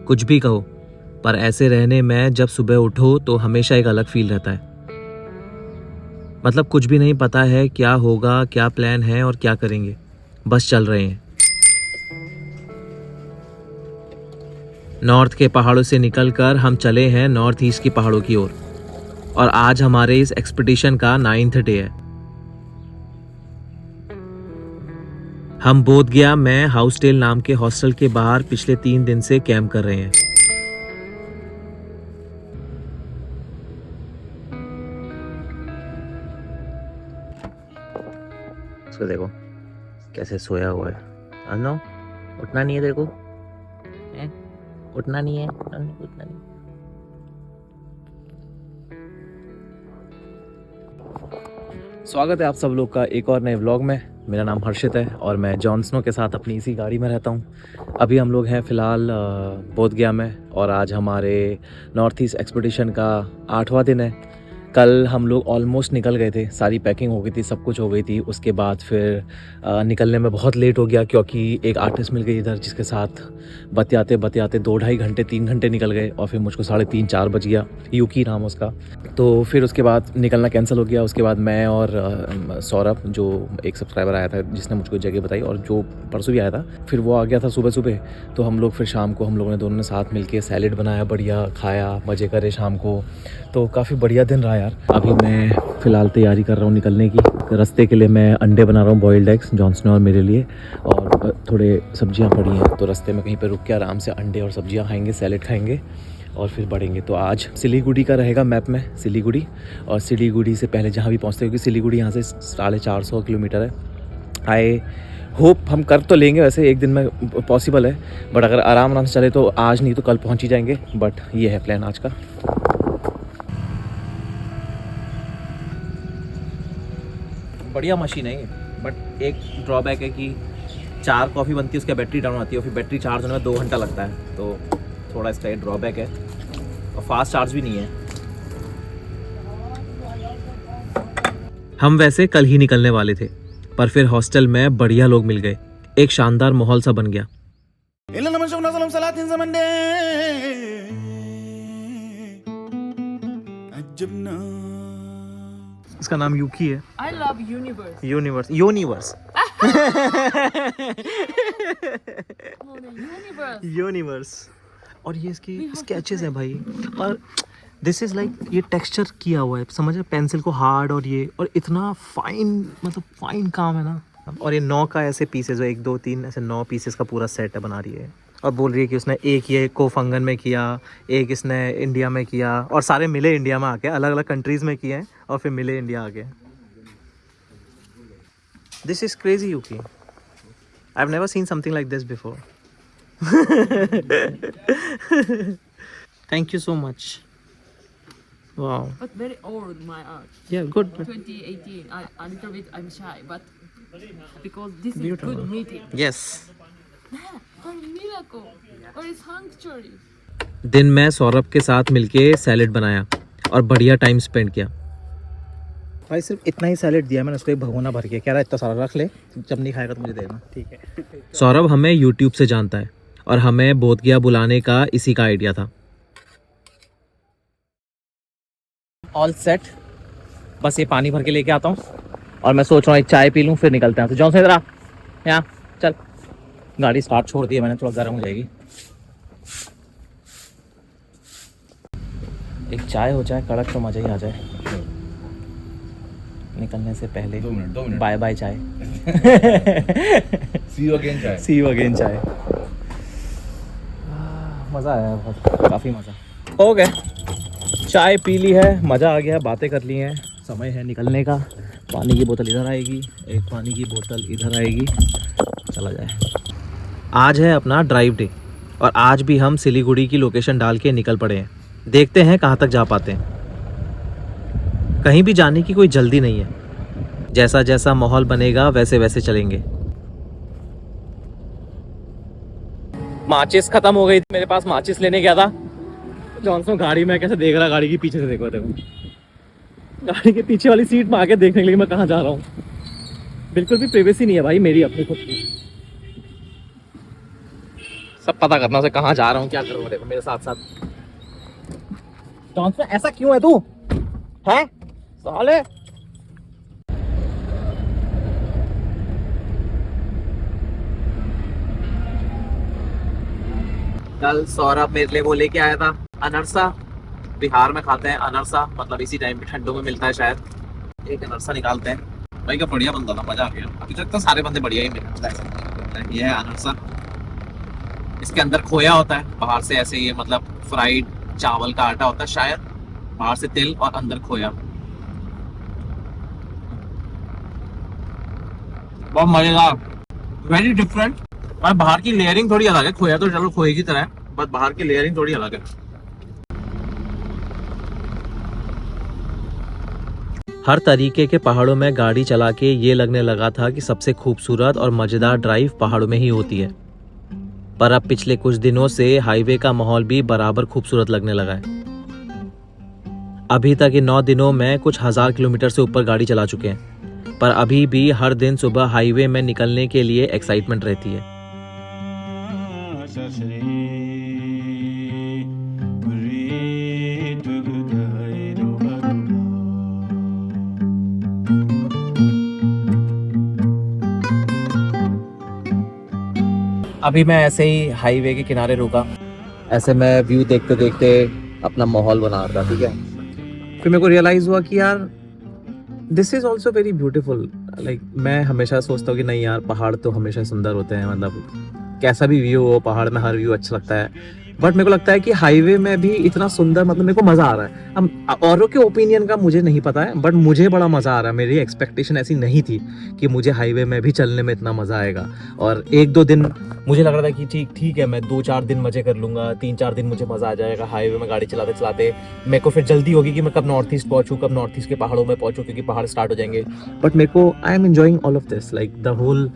कुछ भी कहो, पर ऐसे रहने में जब सुबह उठो तो हमेशा एक अलग फील रहता है। मतलब कुछ भी नहीं पता है क्या होगा, क्या प्लान है और क्या करेंगे, बस चल रहे हैं। नॉर्थ के पहाड़ों से निकलकर हम चले हैं नॉर्थ ईस्ट की पहाड़ों की ओर और आज हमारे इस एक्सपीडिशन का 9th डे है। हम बोध गया में हाउसटेल नाम के हॉस्टल के बाहर पिछले 3 दिन से कैंप कर रहे हैं। इसको देखो कैसे सोया हुआ है। अनु, उठना नहीं है तेरे को? उठना नहीं है? उठना नहीं। स्वागत है आप सब लोग का एक और नए व्लॉग में। मेरा नाम हर्षित है और मैं जॉन स्नो के साथ अपनी इसी गाड़ी में रहता हूँ। अभी हम लोग हैं फ़िलहाल बोध गया में और आज हमारे नॉर्थ ईस्ट एक्सपीडिशन का 8वां दिन है। कल हम लोग ऑलमोस्ट निकल गए थे, सारी पैकिंग हो गई थी, सब कुछ हो गई थी। उसके बाद फिर निकलने में बहुत लेट हो गया क्योंकि एक आर्टिस्ट मिल गई इधर जिसके साथ बतियाते 2-2.5 घंटे 3 घंटे निकल गए और फिर मुझको 3:30-4 बज गया। यूकी नाम उसका। तो फिर उसके बाद निकलना कैंसिल हो गया। उसके बाद मैं और सौरभ, जो एक सब्सक्राइबर आया था जिसने मुझको जगह बताई और जो परसों भी आया था, फिर वो आ गया था सुबह सुबह। तो हम लोग फिर शाम को हम लोगों ने दोनों ने साथ मिलके सैलेड बनाया, बढ़िया खाया, मज़े करे शाम को। तो काफ़ी बढ़िया दिन रहा यार। अभी मैं फ़िलहाल तैयारी कर रहा हूँ निकलने की। रास्ते के लिए मैं अंडे बना रहा हूँ, बॉइल्ड एग्स, जॉनसन और मेरे लिए, और थोड़े सब्जियाँ पड़ी हैं। तो रास्ते में कहीं पर रुक के आराम से अंडे और सब्जियाँ खाएंगे, सैलेड खाएंगे और फिर बढ़ेंगे। तो आज सिलीगुड़ी का रहेगा मैप में, सिलीगुड़ी। और सिलीगुड़ी से पहले जहाँ भी पहुँचते, क्योंकि सिलीगुड़ी यहाँ से 450 किलोमीटर है। आई होप हम कर तो लेंगे, वैसे एक दिन में पॉसिबल है, बट अगर आराम से चले तो आज नहीं तो कल पहुँच ही जाएंगे। बट ये है प्लान आज का। बढ़िया मशीन है ये, बट एक ड्रॉबैक है कि 4 कॉफ़ी बनती है, उसका बैटरी डाउन आती है और फिर बैटरी चार्ज होने में 2 घंटा लगता है। तो थोड़ा इसका एक ड्रॉबैक है और फास्ट चार्ज भी नहीं है। हम वैसे कल ही निकलने वाले थे, पर फिर हॉस्टल में बढ़िया लोग मिल गए, एक शानदार माहौल सा बन गया। इसका नाम यूकी है। I love universe. Universe Universe. Universe. और ये इसकी स्केचेस हैं भाई, और दिस इज लाइक ये टेक्सचर किया हुआ है, समझ रहे, पेंसिल को हार्ड और ये, और इतना फाइन, मतलब फाइन काम है ना। और ये 9 का ऐसे पीसेस, 1 2 3 ऐसे 9 पीसेस का पूरा सेट है बना रही है। और बोल रही है कि उसने एक ये कोफंगन में किया, एक इसने इंडिया में किया, और सारे मिले इंडिया में आके, अलग अलग कंट्रीज में किए हैं और फिर मिले इंडिया आके। This is crazy Yuki, I have never seen something like this before. Thank you so much. Wow. But very old my art. Yeah, good. 2018. A little bit I'm shy, but because this Beautiful. is good meeting. Yes. Or miracle. Or a sanctuary. दिन में सौरभ के साथ मिलके salad बनाया और बढ़िया time spend किया। भाई सिर्फ इतना ही सैलेड दिया मैंने उसको, एक भगोना भर के, कह रहा इतना सारा रख ले, जब नहीं खाएगा तो मुझे देना। ठीक है। सौरभ हमें यूट्यूब से जानता है और हमें बोध गया बुलाने का इसी का आइडिया था। ऑल सेट, बस ये पानी भर के लेके आता हूँ और मैं सोच रहा हूँ एक चाय पी लूँ फिर निकलते हैं। तो जॉनसन इधर आ, यहाँ चल। गाड़ी स्टार्ट छोड़ दी है मैंने, थोड़ा गर्म हो जाएगी। एक चाय हो जाए कड़क तो मज़ा ही आ जाए। निकलने से पहले 2 मिनट बाय बाय चाय। सी यू अगेन चाय। सी यू अगेन चाय। मज़ा आया बहुत, काफ़ी मज़ा हो गया। चाय पी ली है, मज़ा आ गया, बातें कर ली हैं, समय है निकलने का। पानी की बोतल इधर आएगी, एक पानी की बोतल इधर आएगी, चला जाए। आज है अपना ड्राइव डे और आज भी हम सिलीगुड़ी की लोकेशन डाल के निकल पड़े हैं। देखते हैं कहाँ तक जा पाते हैं। कहीं भी जाने की कोई जल्दी नहीं है, जैसा जैसा माहौल बनेगा वैसे वैसे चलेंगे। माचिस खत्म हो गई थी, मेरे पास माचिस लेने गया था। जॉनसन गाड़ी में कैसे देख रहा, गाड़ी के पीछे से देखो, गाड़ी के पीछे वाली सीट में आके देखने के लिए मैं कहाँ जा रहा हूँ। बिल्कुल भी प्राइवेसी नहीं है भाई मेरी अपनी खुद की। सब पता करना उसे कहाँ जा रहा हूँ, क्या करूँ। देखो मेरे साथ साथ जॉनसन, ऐसा क्यों है तू है साले। कल सौरभ मेरे लिए वो लेके आया था अनरसा। बिहार में खाते हैं अनरसा, मतलब इसी टाइम पे ठंडों में मिलता है शायद। एक अनरसा निकालते हैं भाई, का बढ़िया बनता था, मजा आ गया। अभी तक तो सारे बंदे बढ़िया ही मिलते। ये है अनरसा, इसके अंदर खोया होता है, बाहर से ऐसे ये मतलब फ्राइड चावल का आटा होता है शायद, बाहर से तिल और अंदर खोया। बहुत मजेदार, वेरी डिफरेंट। और बाहर की लेयरिंग थोड़ी अलग है, खोया तो चलो खोए की तरह है, बट बाहर की लेयरिंग थोड़ी अलग है। हर तरीके के पहाड़ों में गाड़ी चला के ये लगने लगा था कि सबसे खूबसूरत और मजेदार ड्राइव पहाड़ों में ही होती है। पर अब पिछले कुछ दिनों से हाईवे का माहौल भी बराबर खूबसूरत लगने लगा है। अभी तक इन 9 दिनों में कुछ 1000 किलोमीटर से ऊपर गाड़ी चला चुके हैं, पर अभी भी हर दिन सुबह हाईवे में निकलने के लिए एक्साइटमेंट रहती है। अभी मैं ऐसे ही हाईवे के किनारे रुका, ऐसे मैं व्यू देखते देखते अपना माहौल बना रहा था, ठीक है। फिर मेरे को रियलाइज हुआ कि यार this is also very beautiful. Like मैं हमेशा सोचता हूँ कि नहीं यार, पहाड़ तो हमेशा सुंदर होते हैं, मतलब कैसा भी व्यू हो पहाड़ में हर व्यू अच्छा लगता है। बट मेरे को लगता है कि हाईवे में भी इतना सुंदर, मतलब मेरे को मज़ा आ रहा है। अब औरों के ओपिनियन का मुझे नहीं पता है, बट मुझे बड़ा मज़ा आ रहा है। मेरी एक्सपेक्टेशन ऐसी नहीं थी कि मुझे हाईवे में भी चलने में इतना मज़ा आएगा। और 1-2 दिन मुझे लग रहा था कि ठीक है, मैं 2-4 दिन मज़े कर लूँगा, 3-4 दिन मुझे मज़ा आ जाएगा हाईवे में गाड़ी चलाते चलाते। मेरे को फिर जल्दी होगी कि मैं कब नॉर्थ ईस्ट पहुँचूँ, कब नॉर्थ ईस्ट के पहाड़ों में पहुँचूँ, क्योंकि पहाड़ स्टार्ट हो जाएंगे। बट मेरे को I am enjoying all of this, like the whole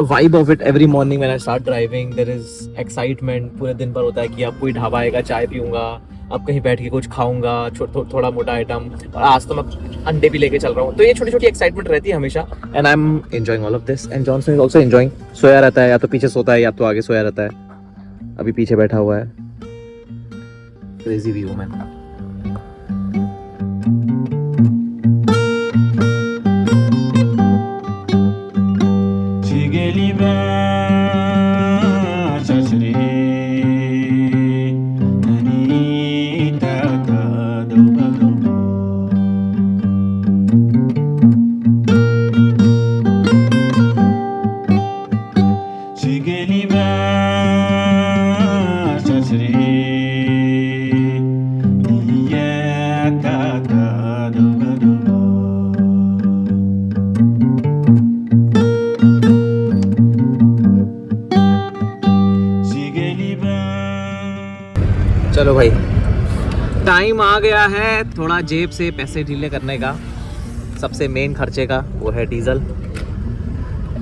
vibe of it. Every morning when I start driving there is excitement. पूरे दिन भर होता है कि अब कोई ढाबा आएगा, चाय पीऊंगा, अब कहीं बैठ के कुछ खाऊंगा, थोड़ा मोटा आइटम। और आज तो मैं अंडे भी लेके चल रहा हूँ, तो ये छोटी छोटी एक्साइटमेंट रहती है हमेशा। And I am enjoying all of this and Johnson is also enjoying. सोया रहता है, या तो पीछे सोता है या तो आगे सोया रहता है। अभी पीछे बैठा हुआ है। Crazy view man. चलो भाई, टाइम आ गया है थोड़ा जेब से पैसे ढीले करने का। सबसे मेन खर्चे का वो है डीज़ल।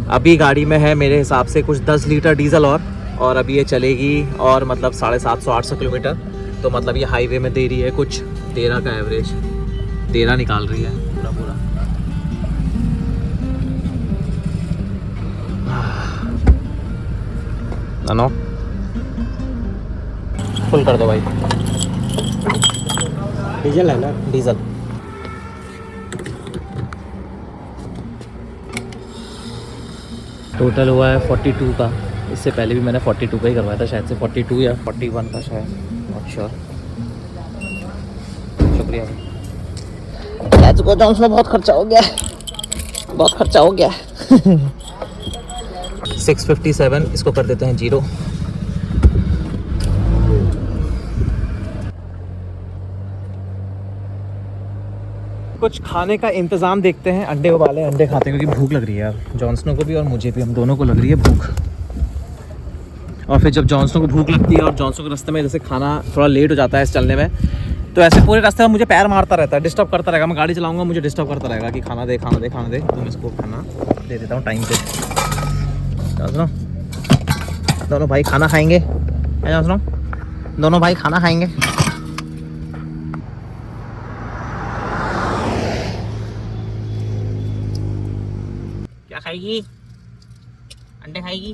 अभी गाड़ी में है मेरे हिसाब से कुछ 10 लीटर डीज़ल और अभी ये चलेगी और मतलब 750-800 किलोमीटर। तो मतलब ये हाईवे में दे रही है कुछ 13 का एवरेज, 13 निकाल रही है पूरा पूरा। नो फुल कर दो भाई। डीजल है ना? डीजल। टोटल हुआ है 42 का। इससे पहले भी मैंने 42 का ही करवाया था, शायद से 42 या 41 का, शायद, नॉट श्योर। शुक्रिया। लेट्स गो जॉनसन, बहुत खर्चा हो गया, बहुत खर्चा हो गया। 657, इसको कर देते हैं 0। कुछ खाने का इंतज़ाम देखते हैं। अंडे उबाले, अंडे खाते हैं क्योंकि भूख लग रही है यार। जॉनसन को भी और मुझे भी, हम दोनों को लग रही है भूख। और फिर जब जॉनसन को भूख लगती है और जॉनसन को रास्ते में जैसे खाना थोड़ा लेट हो जाता है इस चलने में, तो ऐसे पूरे रास्ते में मुझे पैर मारता रहता है, डिस्टर्ब करता रहेगा। मैं गाड़ी चलाऊंगा, मुझे डिस्टर्ब करता रहेगा कि खाना दे खाना दे खाना दे। तो मैं इसको खाना दे देता हूँ टाइम पे। जॉनसन, दोनों भाई खाना खाएंगे। जॉनसन, दोनों भाई खाना खाएंगे। क्या खाएगी? अंडे खाएगी?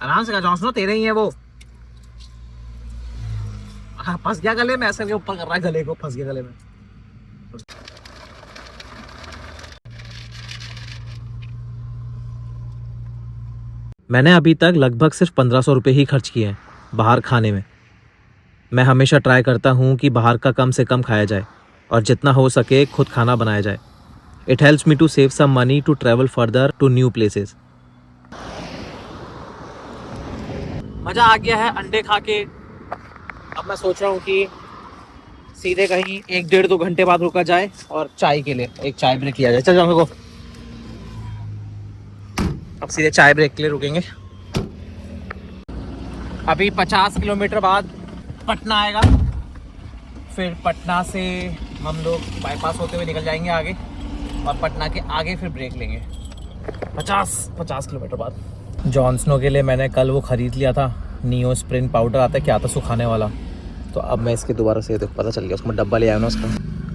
आराम से जॉनसन, तेरे ही है वो। हाँ, फंस गया गले में, ऐसे करके ऊपर कर रहा है गले को, फंस गया गले में। मैंने अभी तक लगभग सिर्फ 1500 रुपये ही खर्च किए हैं बाहर खाने में। मैं हमेशा ट्राई करता हूँ कि बाहर का कम से कम खाया जाए और जितना हो सके खुद खाना बनाया जाए। It helps me to save some money to travel further to new places. मज़ा आ गया है अंडे खा के। अब मैं सोच रहा हूँ कि सीधे कहीं 1-1.5-2 घंटे बाद रुका जाए और चाय के लिए एक चाय ब्रेक लिया जाए। चल जाओ को, अब सीधे चाय ब्रेक के लिए रुकेंगे। अभी 50 किलोमीटर बाद पटना आएगा, फिर पटना से हम लोग बाईपास होते हुए निकल जाएंगे आगे और पटना के आगे फिर ब्रेक लेंगे 50 किलोमीटर बाद। जॉनसनो के लिए मैंने कल वो ख़रीद लिया था, नियो स्प्रिन पाउडर आता है क्या, आता सुखाने वाला। तो अब मैं इसके दोबारा से पता चल गया, उसको मैं डब्बा ले आया ना उसका,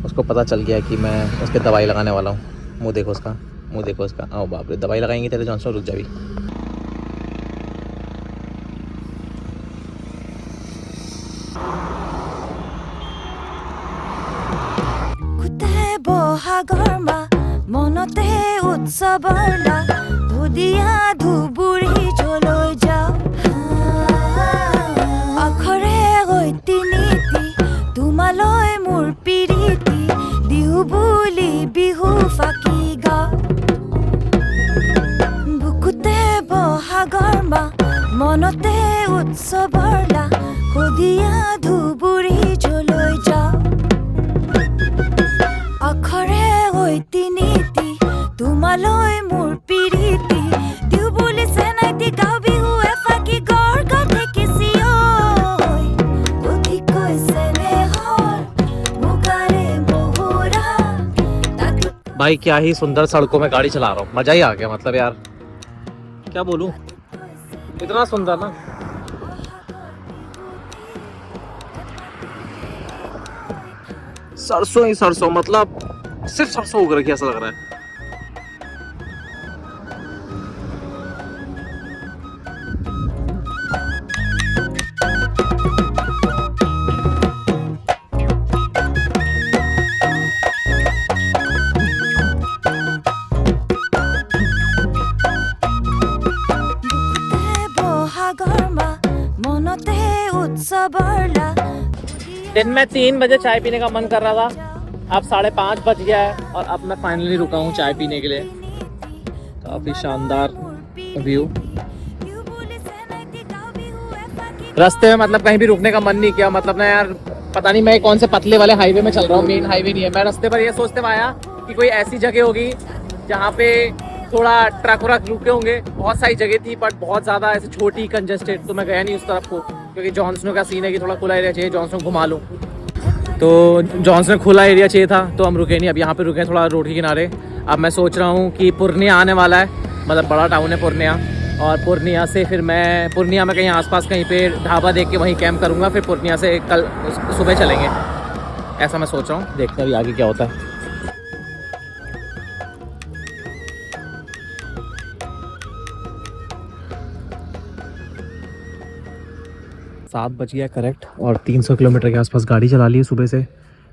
उसको पता चल गया कि मैं उस पर दवाई लगाने वाला हूँ। मुँह देखो उसका, मुँह देखो उसका। आओ बाप रे, दवाई लगाएंगे तेरे जॉनसनो, रुक जा भी। বহাগৰমা মনতে উৎসৱৰলা ধুদিয়া ধুবুৰী জলৈ যাওঁ আখৰে গৈতি নীতি তোমালৈ মোৰ প্ৰীতি বিহু বুলি বিহু ফাকি গাওঁ বুকুতে বহাগৰমা মনতে উৎসৱৰলা ধুদিয়া ধুবুৰী জলৈ যাওঁ আখৰে গৈতি নীতি তোমালৈ মোৰ প্ৰীতি দিও বুলি চেনাইতি গাওঁ বিহু এফাকি গড় গাঠে কিছি ঐ অধিকৈ চেনেহৰ মুগাৰে মহুৰা भाई क्या ही सुंदर सड़कों में गाड़ी चला रहा हूँ, मज़ा ही आ गया। मतलब यार क्या बोलूँ, इतना सुंदर ना। सरसों ही सरसों, मतलब सिर्फ सरसों उग रखी है ऐसा लग रहा है। বহাগৰমা মনতে উৎসৱৰলা दिन में 3 बजे चाय पीने का मन कर रहा था, अब 5:30 बज गया है और अब मैं फाइनली रुका हूँ चाय पीने के लिए। काफ़ी शानदार व्यू। रास्ते में मतलब कहीं भी रुकने का मन नहीं किया, मतलब ना यार पता नहीं मैं कौन से पतले वाले हाईवे में चल रहा हूँ, मेन हाईवे नहीं है। मैं रास्ते पर ये सोचते हुए आया कि कोई ऐसी जगह होगी जहाँ पे थोड़ा ट्रक व्रक रुके होंगे। बहुत सारी जगह थी बट बहुत ज़्यादा ऐसे छोटी कंजेस्टेड, तो मैं गया नहीं उस तरफ को, क्योंकि जॉनसनो का सीन है कि थोड़ा खुला एरिया चाहिए, जॉनसनो घुमा लूँ। तो जॉनसनो खुला एरिया चाहिए था तो हम रुके नहीं, अब यहाँ पे रुके थोड़ा रोड के किनारे। अब मैं सोच रहा हूँ कि पूर्णिया आने वाला है, मतलब बड़ा टाउन है पूर्णिया, और पूर्णिया से फिर मैं पूर्णिया में कहीं आसपास कहीं पे ढाबा देख के वहीं कैंप करूँगा, फिर पूर्णिया से कल सुबह चलेंगे, ऐसा मैं सोच रहा हूँ। देखते हैं अभी आगे क्या होता है। 7 बज गया करेक्ट, और 300 किलोमीटर के आसपास गाड़ी चला ली है सुबह से।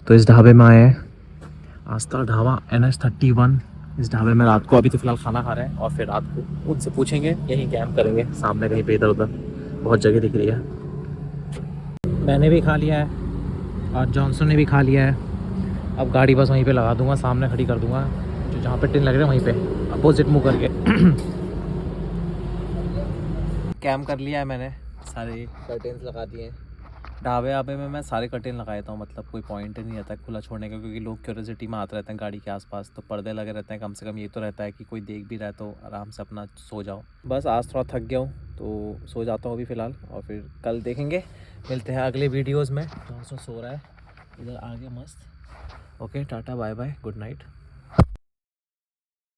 तो इस ढाबे में आए हैं, आस्था ढाबा NH31। इस ढाबे में रात को अभी तो फिलहाल खाना खा रहे हैं और फिर रात को उनसे पूछेंगे, यहीं कैंप करेंगे सामने कहीं पे इधर उधर, बहुत जगह दिख रही है। मैंने भी खा लिया है और जॉनसन ने भी खा लिया है। अब गाड़ी बस वहीं पे लगा दूंगा, सामने खड़ी कर दूंगा, जो जहाँ पे टिन लग रहे हैं वहीं पे अपोजिट मुँह करके। कैंप कर लिया है मैंने, सारे कर्टेन्स लगा दिए हैं। ढाबे आबे में मैं सारे कर्टेन लगा देता हूँ, मतलब कोई पॉइंट नहीं रहता है खुला छोड़ने का, क्योंकि लोग क्यूरियोसिटी में आते रहते हैं गाड़ी के आसपास, तो पर्दे लगे रहते हैं। कम से कम ये तो रहता है कि कोई देख भी रहा है तो आराम से अपना सो जाओ। बस आज थोड़ा थक गया हूँ तो सो जाता हूँ अभी फ़िलहाल, और फिर कल देखेंगे, मिलते हैं अगले वीडियोज़ में। सो रहा है इधर आगे मस्त। Okay, tata bye bye, good night.